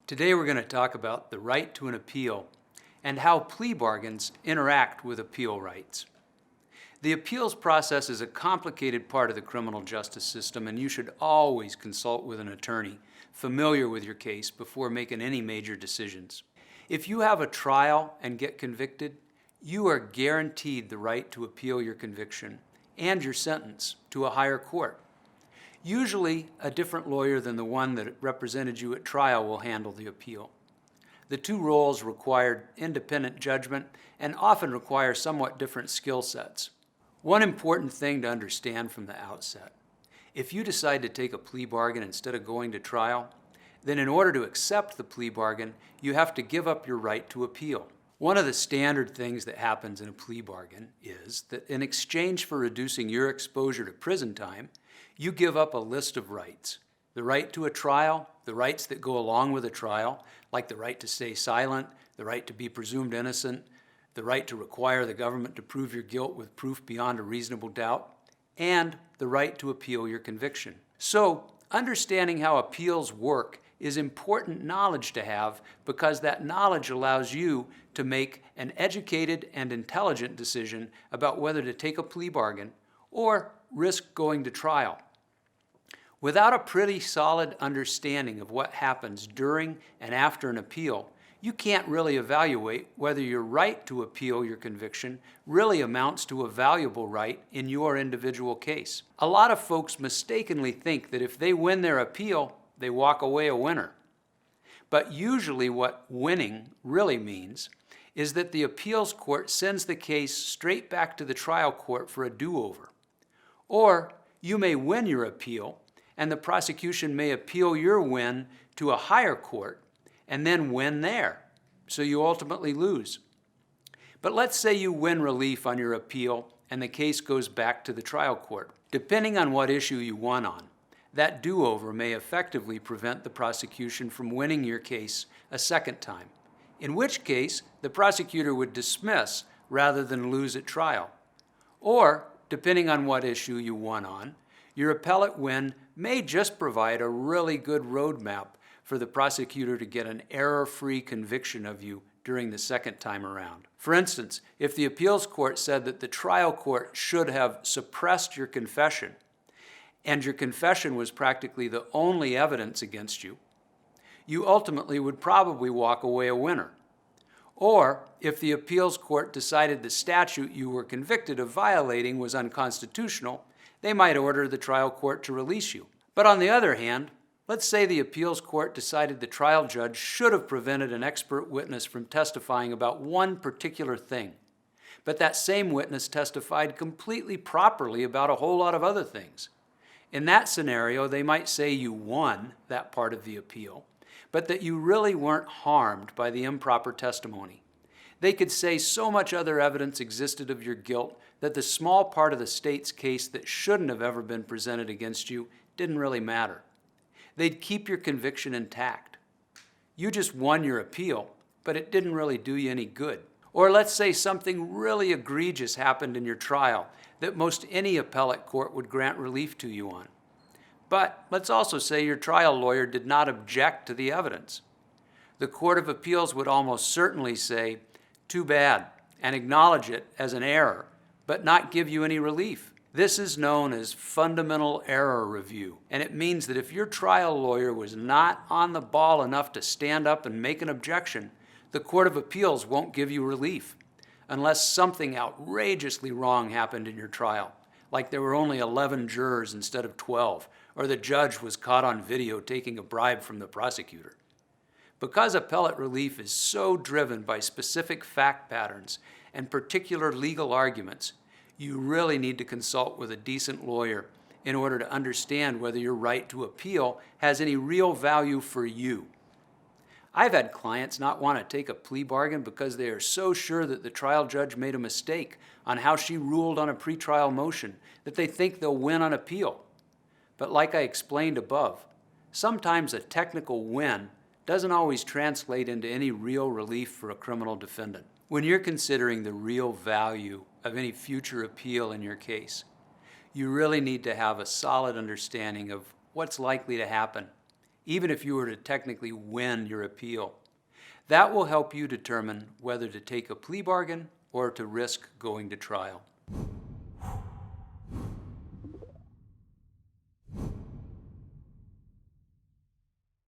Today we're going to talk about the right to an appeal and how plea bargains interact with appeal rights. The appeals process is a complicated part of the criminal justice system, and you should always consult with an attorney familiar with your case before making any major decisions. If you have a trial and get convicted, you are guaranteed the right to appeal your conviction and your sentence to a higher court. Usually, a different lawyer than the one that represented you at trial will handle the appeal. The two roles require independent judgment and often require somewhat different skill sets. One important thing to understand from the outset: if you decide to take a plea bargain instead of going to trial, then in order to accept the plea bargain, you have to give up your right to appeal. One of the standard things that happens in a plea bargain is that in exchange for reducing your exposure to prison time, you give up a list of rights. The right to a trial, the rights that go along with a trial, like the right to stay silent, the right to be presumed innocent, the right to require the government to prove your guilt with proof beyond a reasonable doubt, and the right to appeal your conviction. So, understanding how appeals work is important knowledge to have, because that knowledge allows you to make an educated and intelligent decision about whether to take a plea bargain or risk going to trial. Without a pretty solid understanding of what happens during and after an appeal, you can't really evaluate whether your right to appeal your conviction really amounts to a valuable right in your individual case. A lot of folks mistakenly think that if they win their appeal, they walk away a winner. But usually what winning really means is that the appeals court sends the case straight back to the trial court for a do-over. Or you may win your appeal, and the prosecution may appeal your win to a higher court and then win there, so you ultimately lose. But let's say you win relief on your appeal and the case goes back to the trial court. Depending on what issue you won on, that do-over may effectively prevent the prosecution from winning your case a second time, in which case the prosecutor would dismiss rather than lose at trial. Or, depending on what issue you won on, your appellate win may just provide a really good roadmap for the prosecutor to get an error-free conviction of you during the second time around. For instance, if the appeals court said that the trial court should have suppressed your confession, and your confession was practically the only evidence against you, you ultimately would probably walk away a winner. Or, if the appeals court decided the statute you were convicted of violating was unconstitutional, they might order the trial court to release you. But on the other hand, let's say the appeals court decided the trial judge should have prevented an expert witness from testifying about one particular thing, but that same witness testified completely properly about a whole lot of other things. In that scenario, they might say you won that part of the appeal, but that you really weren't harmed by the improper testimony. They could say so much other evidence existed of your guilt that the small part of the state's case that shouldn't have ever been presented against you didn't really matter. They'd keep your conviction intact. You just won your appeal, but it didn't really do you any good. Or let's say something really egregious happened in your trial that most any appellate court would grant relief to you on. But let's also say your trial lawyer did not object to the evidence. The Court of Appeals would almost certainly say, "Too bad," and acknowledge it as an error, but not give you any relief. This is known as fundamental error review, and it means that if your trial lawyer was not on the ball enough to stand up and make an objection, the Court of Appeals won't give you relief, unless something outrageously wrong happened in your trial, like there were only 11 jurors instead of 12, or the judge was caught on video taking a bribe from the prosecutor. Because appellate relief is so driven by specific fact patterns and particular legal arguments, you really need to consult with a decent lawyer in order to understand whether your right to appeal has any real value for you. I've had clients not want to take a plea bargain because they are so sure that the trial judge made a mistake on how she ruled on a pretrial motion that they think they'll win on appeal. But like I explained above, sometimes a technical win doesn't always translate into any real relief for a criminal defendant. When you're considering the real value of any future appeal in your case, you really need to have a solid understanding of what's likely to happen even if you were to technically win your appeal. That will help you determine whether to take a plea bargain or to risk going to trial.